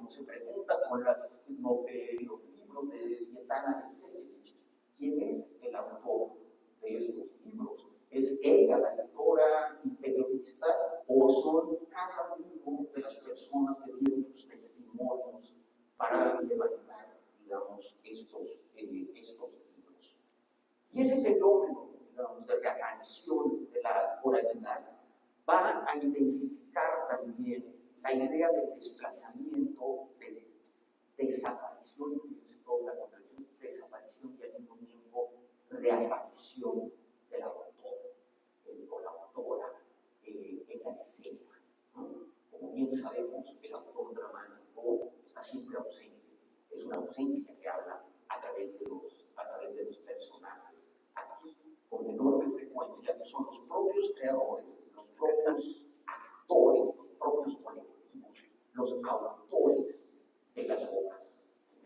uno se pregunta con los libros de Dietana Alexeyevich, ¿quién es el autor de estos libros? ¿Es ella la lectora y periodista o son cada uno de las personas que dieron sus testimonios para levantar, digamos, estos libros? Y ese fenómeno, digamos, de reaparición de la oralidad va a intensificar también la idea del desplazamiento, de desaparición, desaparición y al mismo tiempo reaparición del autor o la autora en la escena, ¿no? Como bien sabemos, el autor dramático está siempre ausente, es una ausencia que habla a través de los personajes. Aquí, con enorme frecuencia, son los propios creadores, los propios actores, los propios colectivos, los autores de las obras.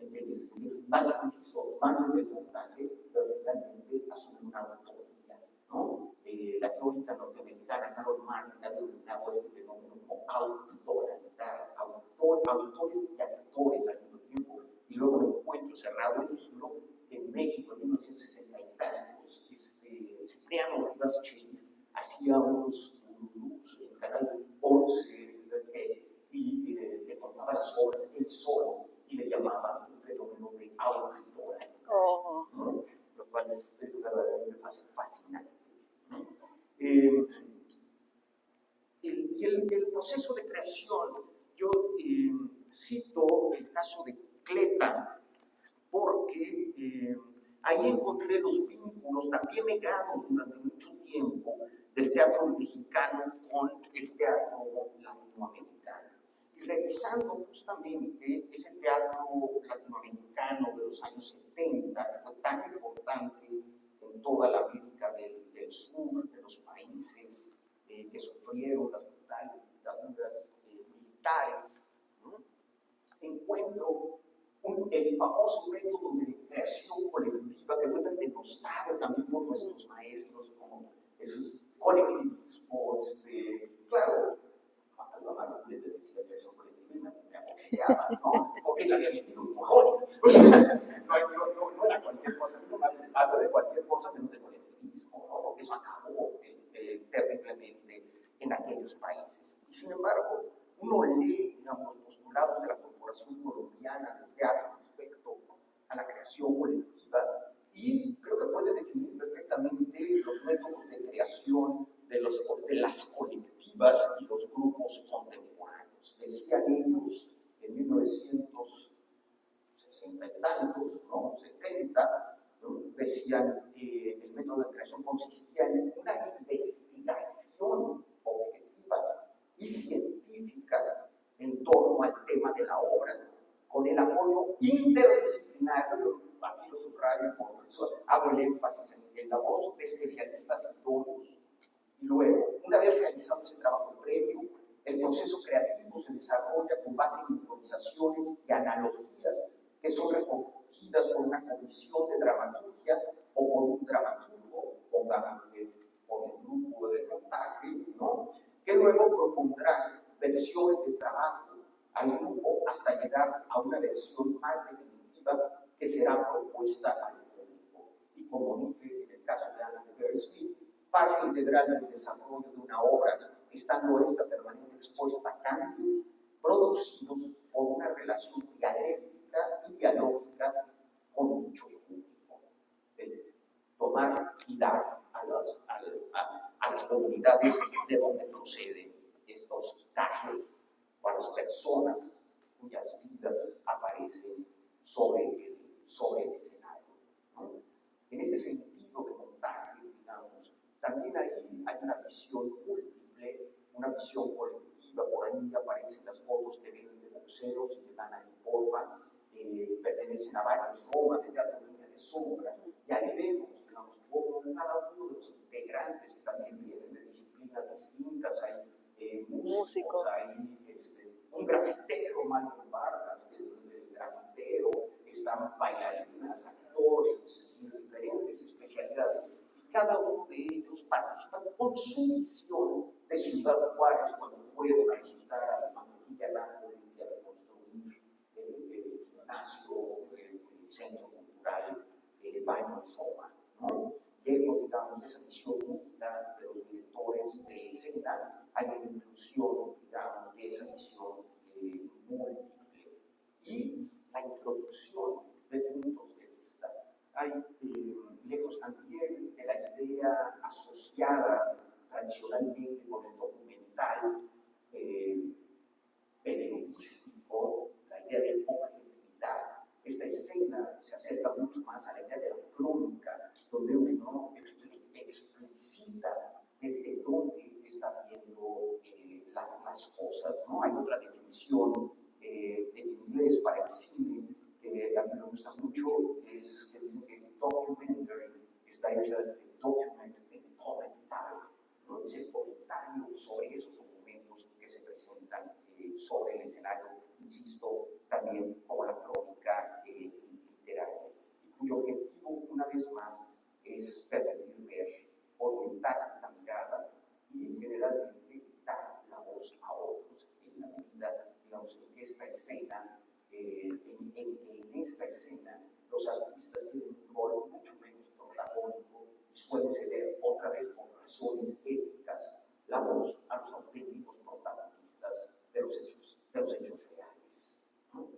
Es más preciso, más de montaje, pero finalmente asume una autoría, ¿no? La teórica norteamericana Carol Martin ha denominado este fenómeno como autoralidad, autores y actores al mismo tiempo. Y luego me encuentro cerrado el libro que en México, en 1960 y tantos, Cipriano Rivas Cherif hacía unos en Canal 11 y le contaba las obras él solo y le llamaba un fenómeno de autoralidad, ¿no? Lo cual es verdaderamente fascinante, ¿no? El proceso de creación, yo cito el caso de Cleta, porque ahí encontré los vínculos también negados durante mucho tiempo del teatro mexicano con el teatro latinoamericano. Y revisando justamente ese teatro latinoamericano de los años 70, que fue tan importante en toda la América del Sur, de los países que sufrieron las brutales dictaduras militares, ¿no? Encuentro el famoso método de creación colectiva que fue tan denostado también por nuestros maestros como esos colectivismo, claro, mamá le decía creación colectiva y me apoyaba, ¿no? Porque la había metido un montón. No era cualquier cosa, no hablo de cualquier cosa menos de colectivismo, ¿no? Porque eso acabó terriblemente en aquellos países. Y sin embargo, uno lee, digamos, los postulados de la Corporación Colombiana del Teatro respecto a la creación colectiva y creo que puede definir perfectamente los métodos de creación de las colectivas y los grupos contemporáneos. Decían ellos en 1960 y tantos, ¿no? 70, ¿no? Decían que el método de creación consistía en una investigación objetiva y científica en torno al tema de la obra, con el apoyo interdisciplinario, aquí lo subrayo, por eso hago el énfasis en la voz de especialistas idóneos. Y luego, una vez realizado ese trabajo previo, el proceso creativo se desarrolla con base en improvisaciones y analogías que son recogidas por una comisión de dramaturgia o por un dramaturgo o por el grupo de montaje, ¿no? Que luego propondrá versiones de trabajo al grupo hasta llegar a una versión más definitiva que será propuesta al público. Y como dije en el caso de Anna de Beresford, parte integral del desarrollo de una obra, estando esta permanente expuesta a cambios producidos por una relación dialéctica y dialógica con dicho público. Tomar y dar a las comunidades de donde proceden estos casos o a las personas cuyas vidas aparecen sobre el escenario, ¿no? En ese sentido de montaje, digamos, también ahí hay una visión múltiple, una visión colectiva. Por ahí aparecen las fotos que vienen de boxeros y de Dana y Porfa, pertenecen a varios Roma, de Teatro Línea de Sombra, y ahí vemos, digamos, como cada uno de los integrantes que también vienen de disciplinas distintas, hay músicos, hay un grafitero, Manuel Vargas, que es el grafitero, están bailarinas, actores, diferentes especialidades, y cada uno de ellos participa con su visión de Ciudad Juárez cuando fueron a visitar a la Maquilla Nápoles y a reconstruir escena, en esta escena, los artistas tienen un rol mucho menos protagónico y suelen ceder otra vez por razones éticas la voz a los auténticos protagonistas de los hechos reales, ¿no?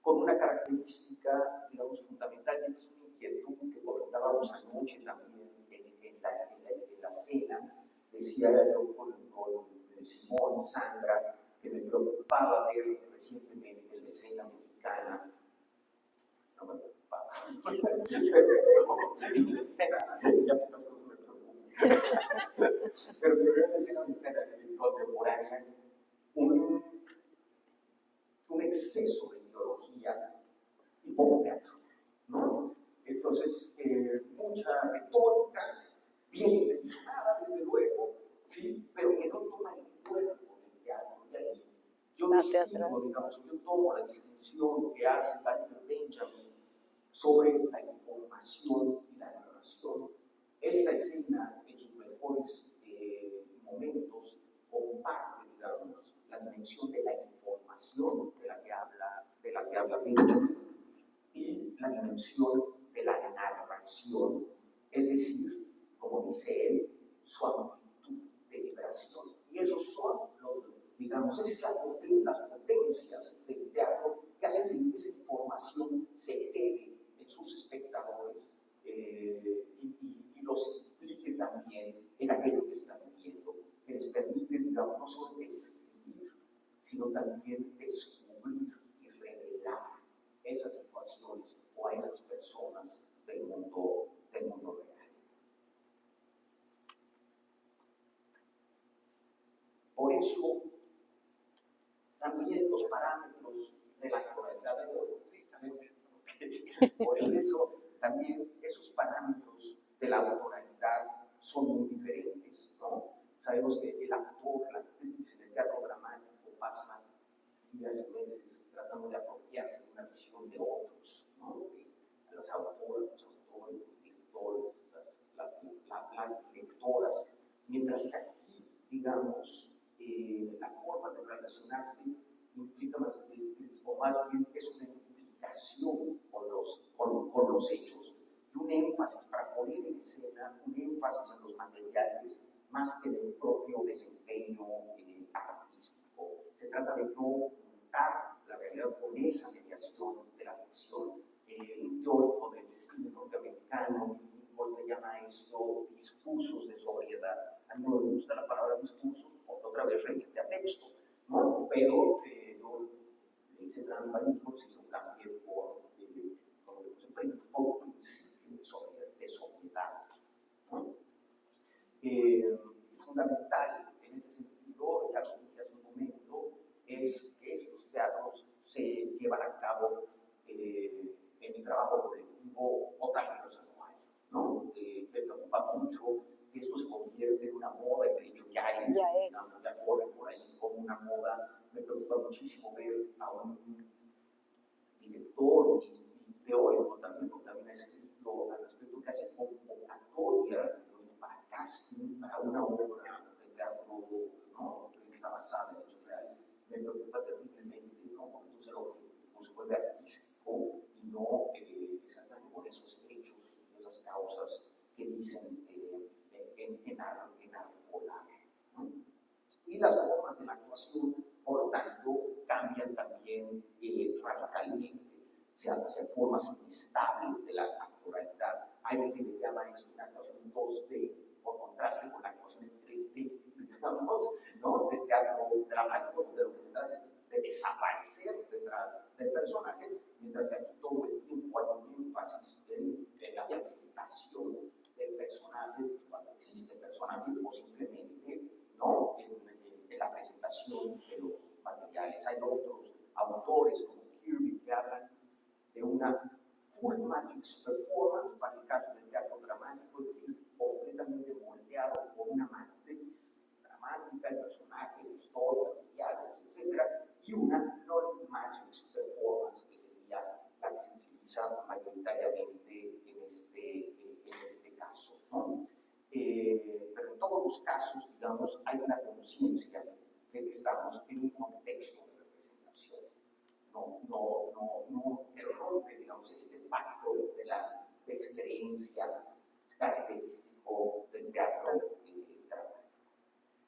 Con una característica, digamos, fundamental, y esta es una inquietud que comentábamos anoche también en la cena, decía yo con Simón y Sandra, que me preocupaba ver recientemente en la escena mexicana, no me preocupaba, ya muchas cosas me preocupan, pero que veo en la escena mexicana contemporánea un exceso de ideología y poco teatro, ¿no? Entonces, mucha retórica, bien intencionada, desde luego, ¿sí? Pero que no toma el cuerpo del teatro. Y ahí yo distingo, digamos, yo tomo la distinción que hace Walter Benjamin sobre la información y la narración. Esta escena, en sus mejores momentos, comparte, digamos, la dimensión de la información de la que habla Benjamin y la dimensión de la narración, es decir, como dice él, su amplitud de vibración. Y esos son digamos, esas son las potencias del teatro que hacen que esa información se pegue en sus espectadores y los implique también en aquello que están viendo, que les permite, digamos, no solo describir, sino también descubrir y revelar esas situaciones o a esas personas del mundo real. Por eso, también los parámetros de la actualidad de hoy, por eso también esos parámetros de la autoralidad son muy diferentes, ¿no? Sabemos que el actor, la actriz en el teatro dramático pasa días y meses tratando de apropiarse de una visión de otros, ¿no? De las autoras, los autores, los directores, las directoras, mientras que aquí, digamos, la forma de relacionarse implica más bien es una implicación con los hechos y un énfasis para poner en escena, un énfasis en los materiales más que en el propio desempeño artístico. Se trata de no ocultar la realidad con esa mediación de la ficción. Un teórico del cine norteamericano, Nichols, le llama a esto discursos de sobriedad. A mí no me gusta la palabra discursos, porque otra vez remite a texto, ¿no? Pero yo le hice trampa a Nichols y lo cambié por principio de sobriedad, ¿no? Es fundamental en ese sentido, ya lo dije hace un momento, es que estos teatros se llevan a cabo en mi trabajo colectivo o tal vez anual, ¿no? Me preocupa mucho que esto se convierte en una moda, y de hecho ya corre por ahí como una moda. Me preocupa muchísimo ver a un director y teórico también, porque también ha escrito al respecto, que hace convocatoria para casting para una obra de teatro, ¿no? Que está basada en hechos reales. Me preocupa terriblemente, ¿no? Porque entonces el objetivo se vuelve artístico y no exactamente por esos hechos, esas causas que dicen en articular, ¿no? Y las formas de la actuación, por lo tanto, cambian también radicalmente. Se hacen formas inestables de la actualidad. Hay quien le llama esto una actuación 2D, por contraste con la actuación en 3D, digamos, ¿no? De teatro dramático, de lo que se trata es de desaparecer detrás del personaje, mientras que aquí todo el tiempo hay un énfasis en la presentación del personaje, cuando existe personaje, o simplemente, ¿no? En la presentación de los materiales. Hay otros autores como Kirby que hablan de una full matrix performance para el caso del teatro dramático, es decir, completamente moldeado por una matriz dramática, el personaje, la historia, los diálogos, etc. Y una non-matrix performance, que sería la que se utiliza mayoritariamente en este caso, ¿no? Pero en todos los casos, digamos, hay una conciencia de que estamos en un contexto de representación. No rompe, digamos, este pacto de la descreencia característico del teatro dramático.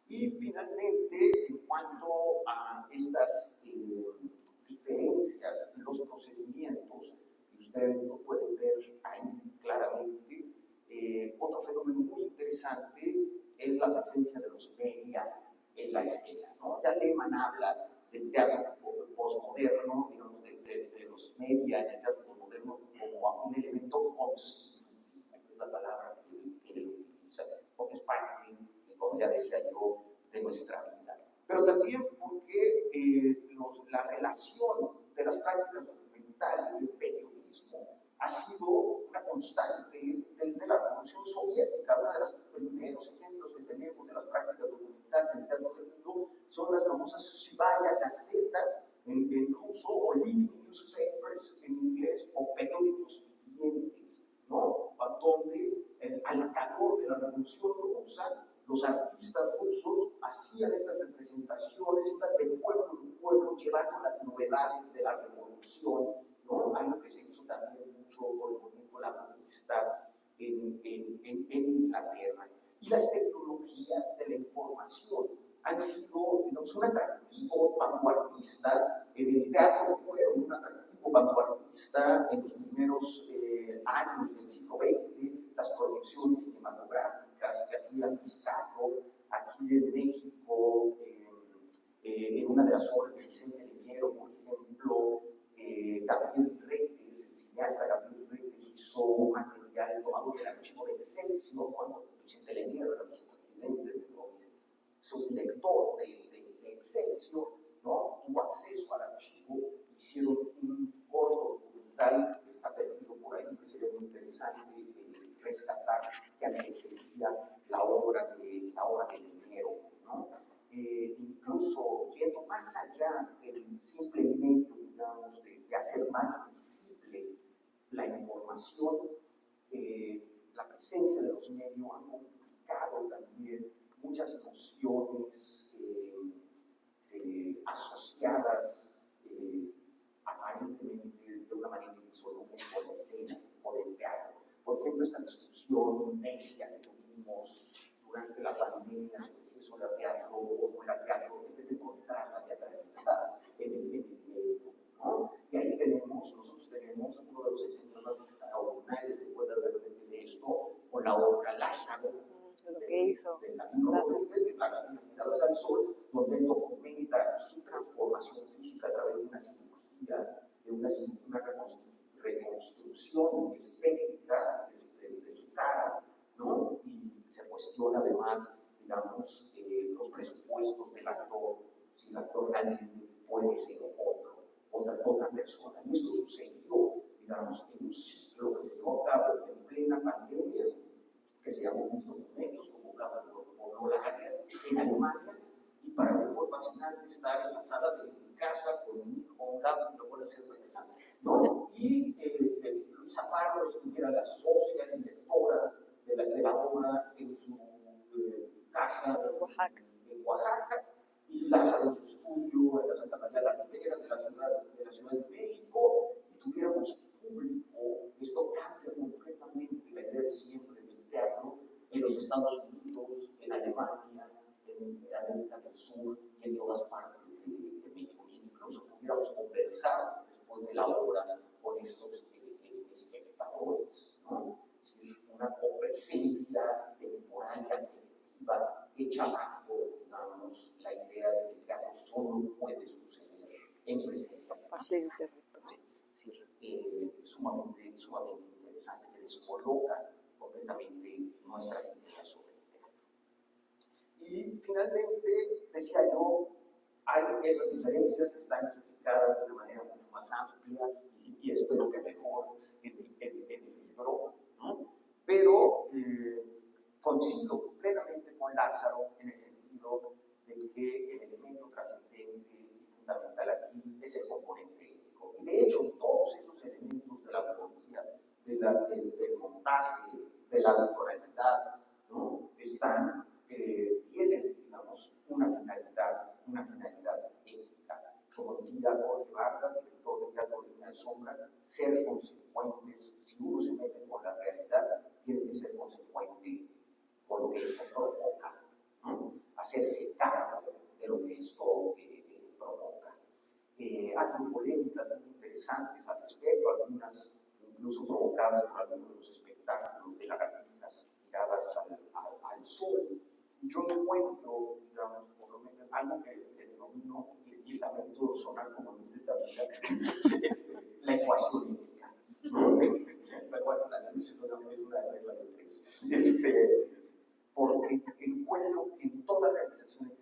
Y finalmente, en cuanto a estas diferencias en los procedimientos, y ustedes lo pueden ver ahí claramente, otro fenómeno muy interesante es la presencia de los media en la escena, ¿no? Ya Lehmann habla del teatro postmoderno, digamos, de los media en el teatro postmoderno como un elemento constitutivo, es la palabra que él utiliza, porque es parte, como ya decía yo, de nuestra vida. Pero también porque la relación de las prácticas documentales y el periodismo ha sido una constante desde la Revolución Soviética. Uno de los primeros ejemplos que tenemos de las prácticas documentales en el teatro del mundo son las famosas Shivaya Gazeta en ruso, o Living Newspapers en inglés, o periódicos vivientes, ¿no? Donde al calor de la Revolución Rusa, los artistas rusos hacían estas representaciones, estas de pueblo en pueblo, llevando las novedades de la Revolución, ¿no? Algo que se hizo también mucho con el movimiento laborista en Inglaterra. Y las tecnologías de la información han sido, digamos, un atractivo vanguardista. En el teatro fueron un atractivo vanguardista en los primeros años del siglo XX, las producciones cinematográficas que hacían Piscato aquí en México, en una de las obras de Vicente Leñero, por ejemplo, Gabriel Reyes, el cineasta Gabriel Reyes, hizo un material tomado del archivo de Excelsior cuando Vicente Leñero era vicepresidente de subdirector de Excelsior, ¿no? Tuvo acceso al archivo, hicieron un corto documental que está perdido por ahí, que sería muy interesante rescatar, que antecedía la obra de Leñero, ¿no? Incluso yendo más allá del simple mérito, digamos, de hacer más visible la información, la presencia de los medios ha complicado también muchas nociones asociadas aparentemente de una manera indisoluble con la escena, con el teatro. Por ejemplo, esta discusión necia que tuvimos durante la pandemia sobre si eso era teatro o no era teatro, en vez de encontrar la teatralidad en el medio, ¿no? Y ahí nosotros tenemos uno de los ejemplos más extraordinarios que puede haber de esto, con la obra Lázaro, de la Galería Tiradas al Sol, donde él documenta su transformación física a través de una cirugía, de una reconstrucción estética de su cara, ¿no? Y se cuestiona además, digamos, los presupuestos del actor, si el actor realmente puede ser otra persona. Y esto sucedió, digamos, en un ciclo que se llevó a cabo en plena pandemia, que se llamó en estos momentos, convocado por Lola Arias en Alemania, y para mí fue fascinante estar en la sala de mi casa con mi hijo a un lado y luego la cerveza, ¿no? Y Luisa Pardo estuviera la socia directora de la obra en su casa en Oaxaca, y Lázaro en su estudio en la Santa María la Ribera de la Ciudad de México, y tuviéramos público. Esto cambia completamente la idea de siempre del teatro en los Estados Unidos, en Alemania, en América del Sur y en todas partes de México. Y incluso pudiéramos conversar después de la obra con estos espectadores, ¿no? Es decir, una copresencia temporal y afectiva hecha bajo, digamos, la idea de que el teatro solo puede suceder en presencia de la escena. Sumamente interesante, que descoloca completamente nuestras ideas sobre el teatro. Y finalmente, decía yo, hay esas diferencias que están explicadas de una manera mucho más amplia y espero que mejor en el libro, ¿no? Pero coincido plenamente con Lázaro en el sentido de que el elemento trascendente y fundamental aquí es el componente ético. Y de hecho, todos esos elementos de la biología, del montaje, de la naturalidad, ¿no? Tienen, digamos, una finalidad ser consecuentes. Si uno se mete con la realidad, tiene que ser consecuente con lo que esto provoca, ¿no? Hacerse cargo de lo que esto provoca. Hay polémicas muy interesantes al respecto, algunas incluso provocadas por algunos de los espectáculos de lagartijas tiradas al sol. Y yo encuentro, digamos, por lo menos algo que denomino, y lamento sonar como dice también, la ecuación ética. Pero bueno, la ley es una regla de tres. Porque encuentro que en toda realización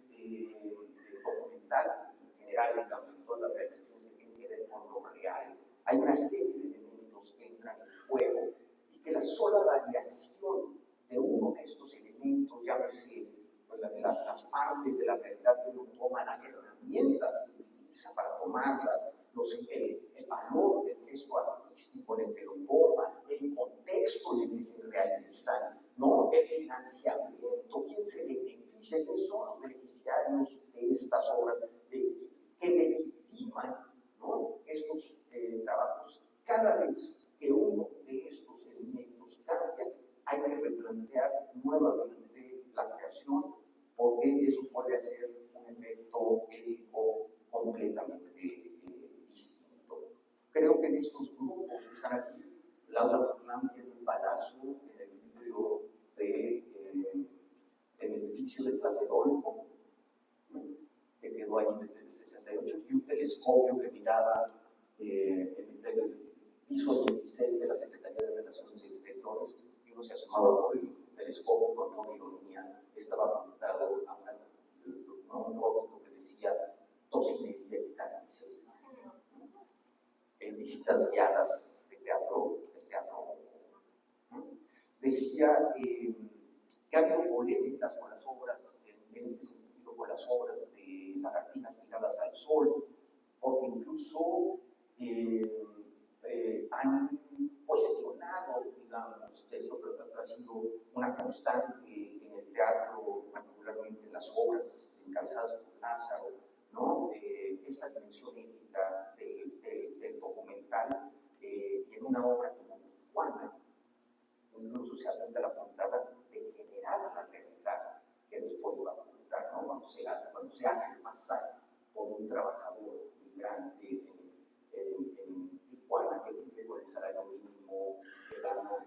documental, en general, digamos, en todas las realizaciones que tienen que ver con lo real, hay una serie de elementos que entran en juego y que la sola variación de uno de estos elementos, llámese las partes de la realidad que uno toma, las herramientas que utiliza para tomarlas, el valor del gesto artístico en el que lo toma, el contexto en el que se realiza, ¿no? El financiamiento, quién se beneficia, quiénes son los beneficiarios de estas obras, que legitiman, ¿no? Estos trabajos. Cada vez que uno de estos elementos cambia, hay que replantear nuevamente la creación, porque eso puede hacer un efecto ético completamente distinto. Creo que en estos grupos que están aquí, Laura Furlan tiene un balazo en el vidrio del edificio de Tlatelolco, que quedó ahí desde el 68, y un telescopio que miraba desde el piso 16 de la Secretaría de Relaciones Exteriores, y uno se asomaba por el telescopio con toda ironía, estaba apuntado a un rótulo que decía tocinería y carnicería, en visitas guiadas de teatro. Decía que ha habido polémicas con las obras, en este sentido, con las obras de lagartijas tiradas al sol, porque incluso han cuestionado, digamos, esto ha sido una constante en el teatro, particularmente en las obras encabezadas por Lázaro, ¿no? Esta dimensión ética del documental, y en una obra como Tijuana, incluso se apunta la puntada de generar la realidad que después va a ocultar, ¿no? Cuando se hace pasar por un trabajador migrante en Tijuana que vive con el salario mínimo, que gana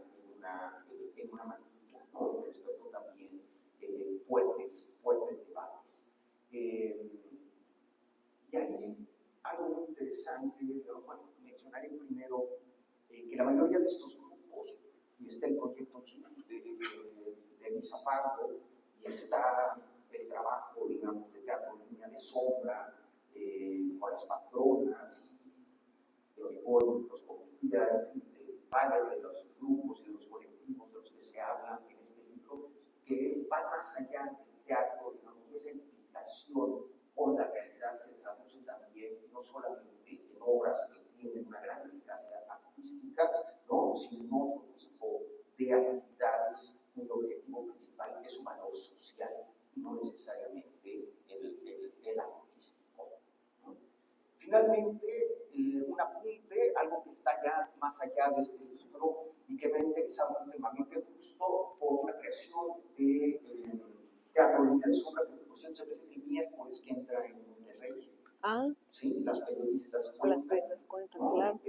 en una maquila, ¿no? Y despertó también fuertes debates. Y ahí algo muy interesante, bueno, mencionaré primero que la mayoría de estos grupos, y está el proyecto de Misa Pardo, y está el trabajo, digamos, de teatro línea de sombra, con las patronas, de Origón, Microscopía, en fin, varios de los grupos y de los colectivos de los que se habla en este libro, que van más allá del teatro, digamos, esa implicación con la realidad se traduce también no solamente en obras que tienen una gran eficacia artística, ¿no? Sino en otro tipo de actividades cuyo objetivo principal es un valor social y no necesariamente el artístico, ¿no? Finalmente, un apunte, algo que está ya más allá de este libro y que me ha interesado últimamente justo por una creación de teatro línea de sombra, que por cierto se presenta el miércoles que entra en Monterrey. Sí, las periodistas cuentan, ¿no? Claro.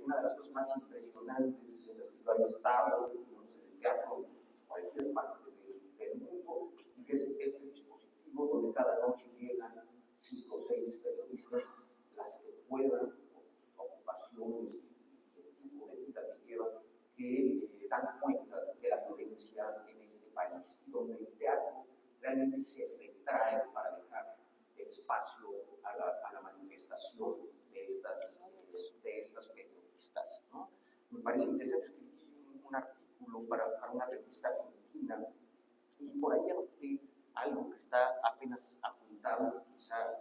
Una de las cosas más impresionantes en las que yo he estado, digamos, en el teatro, en cualquier parte del mundo, y que es este dispositivo donde cada noche llegan 5 o 6 periodistas, las que puedan, por sus ocupaciones y el tipo de vida que llevan, que dan cuenta de la violencia en este país, y donde el teatro realmente se retrae para dejar el espacio a la manifestación de estas periodistas, ¿no? Me parece interesante, escribí un artículo para una revista argentina y por ahí anoté algo que está apenas apuntado, quizá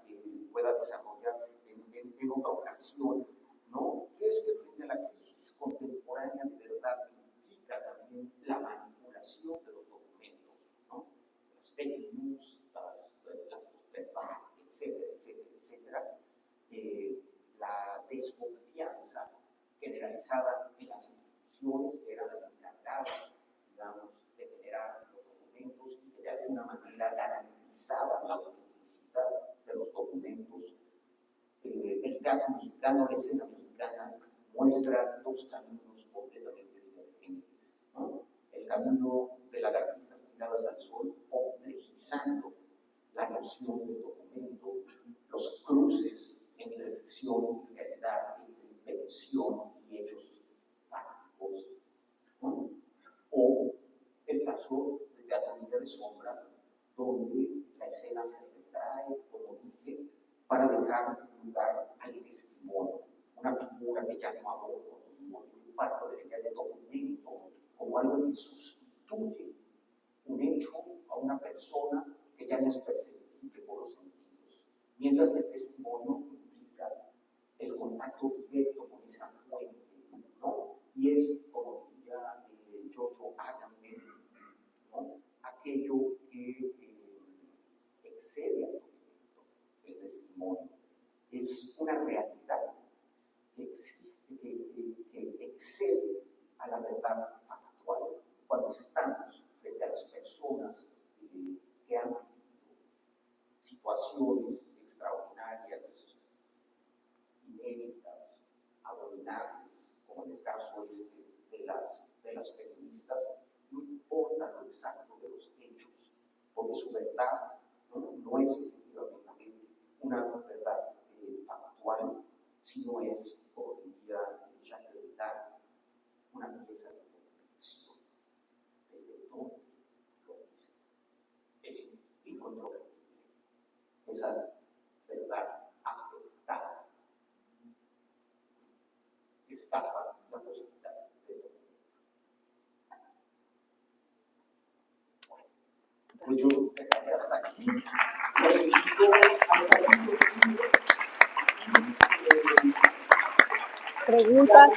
pueda desarrollar en otra ocasión, ¿no? Y es que frente a la crisis contemporánea de verdad implica también la manipulación de los documentos, ¿no? Las fake news, la verdad, etcétera, la desconfianza generalizada en las instituciones que eran las encargadas, digamos, de generar los documentos y que de alguna manera garantizaban la autenticidad de los documentos. El teatro mexicano, la escena mexicana, muestra dos caminos completamente divergentes, ¿no? El camino de lagartijas tiradas al sol, complejizando la noción del documento, los cruces entre ficción y realidad, entre invención y hechos fácticos, ¿no? O el caso del teatro de sombra, donde la escena se retrae, como dije, para dejar lugar al testimonio, una figura que ya no aborda un parto de la idea de documento como algo que sustituye un hecho a una persona que ya no es perceptible por los sentidos, mientras que el testimonio implica el contacto directo con esa fuente, ¿no? Y es, como diría Giorgio Agamben, ¿no? Aquello que excede al documento, el testimonio. Es una realidad que existe, que excede a la verdad factual. Cuando estamos frente a las personas que han vivido situaciones extraordinarias, inéditas, abominables, como en el caso de las feministas, no importa lo exacto de los hechos, porque su verdad no es efectivamente una verdad factual, sino es, como diría Jacques Derrida, una pieza de convicción. Desde todo lo dice. Es incontrovertible. Esa verdad afectada destapa la posibilidad de todo. Pues yo dejaré hasta aquí. Preguntas.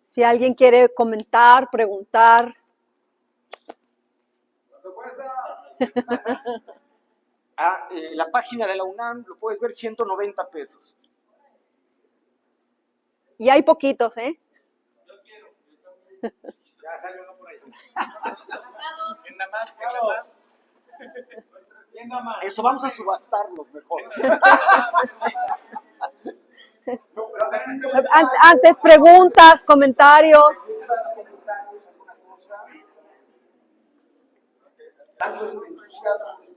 Si alguien quiere comentar, preguntar. La página de la UNAM lo puedes ver, 190 pesos. Y hay poquitos, ¿eh? Yo quiero, yo también. Ya sale uno por ahí. ¿Quién da más? ¿Quién da más? ¿Quién da más? Eso, vamos a subastarlo mejor. Antes preguntas, comentarios. Tanto entusiasmo y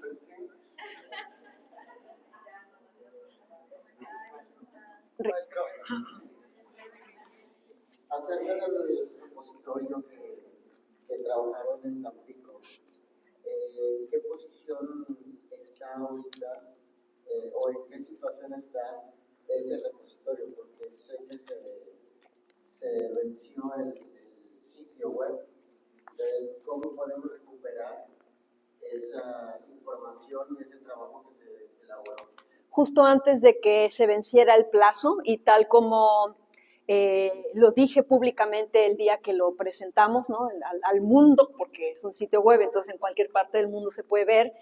acerca del repositorio que trabajaron en Tampico, ¿qué posición está ahorita o en qué situación está ese repositorio? Porque sé que se venció el sitio web. Entonces, ¿cómo podemos recuperar esa información y ese trabajo que se elaboró? Justo antes de que se venciera el plazo y tal como lo dije públicamente el día que lo presentamos, ¿no? al mundo, porque es un sitio web, entonces en cualquier parte del mundo se puede ver.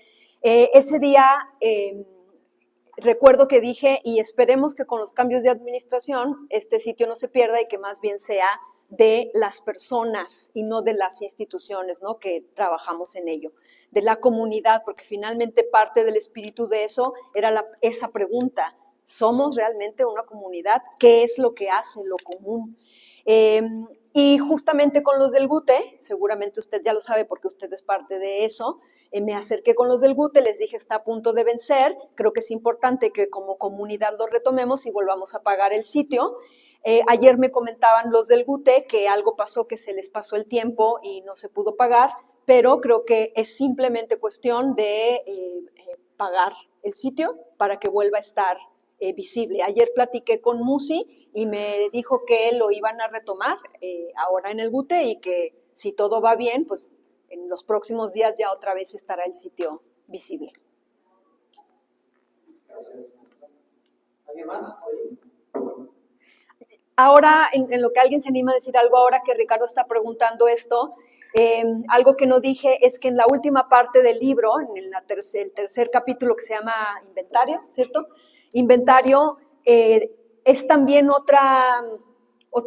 Ese día recuerdo que dije, y esperemos que con los cambios de administración este sitio no se pierda y que más bien sea de las personas y no de las instituciones, ¿no? que trabajamos en ello, de la comunidad, porque finalmente parte del espíritu de eso era esa pregunta: ¿somos realmente una comunidad? ¿Qué es lo que hace lo común? Y justamente con los del GUTE, seguramente usted ya lo sabe porque usted es parte de eso, me acerqué con los del GUTE, les dije está a punto de vencer, creo que es importante que como comunidad lo retomemos y volvamos a pagar el sitio. Ayer me comentaban los del GUTE que algo pasó, que se les pasó el tiempo y no se pudo pagar, pero creo que es simplemente cuestión de pagar el sitio para que vuelva a estar visible. Ayer platiqué con Musi y me dijo que lo iban a retomar ahora en el GUTE y que si todo va bien, pues en los próximos días ya otra vez estará el sitio visible. ¿Alguien más? Ahora, en lo que alguien se anima a decir algo, ahora que Ricardo está preguntando esto, Algo que no dije es que en la última parte del libro, en el tercer capítulo que se llama Inventario, ¿cierto? Inventario es también otra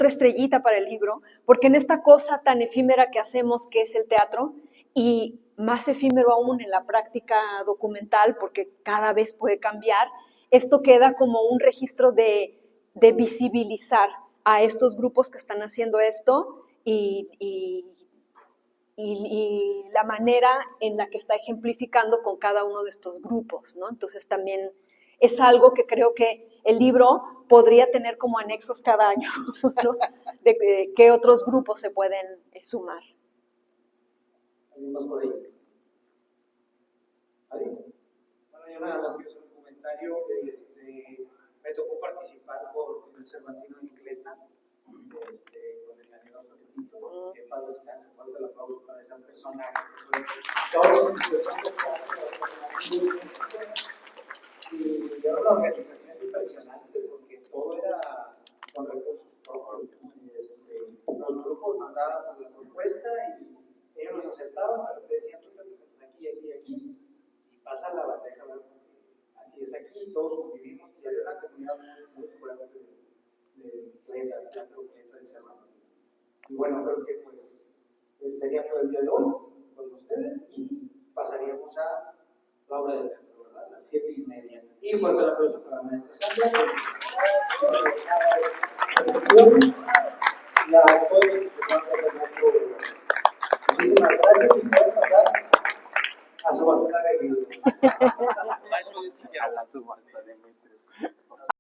estrellita para el libro, porque en esta cosa tan efímera que hacemos, que es el teatro, y más efímero aún en la práctica documental, porque cada vez puede cambiar, esto queda como un registro de visibilizar a estos grupos que están haciendo esto y la manera en la que está ejemplificando con cada uno de estos grupos, ¿no? Entonces también es algo que creo que el libro podría tener como anexos cada año, ¿no? De qué otros grupos se pueden sumar. ¿Alguien más por ahí? ¿Alguien? Bueno, yo nada más quiero hacer un comentario. Me tocó participar por el Cervantino de Incleta, con el Daniel Osornito, que paz descanse, fuerte el aplauso para esa persona. Todos y era una organización impresionante porque todo era con recursos propios. Los grupos mandaban la propuesta y ellos los aceptaban, pero te decían tú te presentas aquí, aquí, aquí y pasas la bandeja, así es aquí, todos convivimos y había una comunidad muy fuerte de Cleta, teatro Cleta y Cervantes. Y bueno, creo que pues sería todo el día de hoy con ustedes y pasaríamos a la obra de teatro, ¿verdad? A las 7:30. Y un fuerte aplauso para la maestra Sandra. Y a todos los que van a tener muchísimas gracias y pueden pasar a su bastante. A la subasta de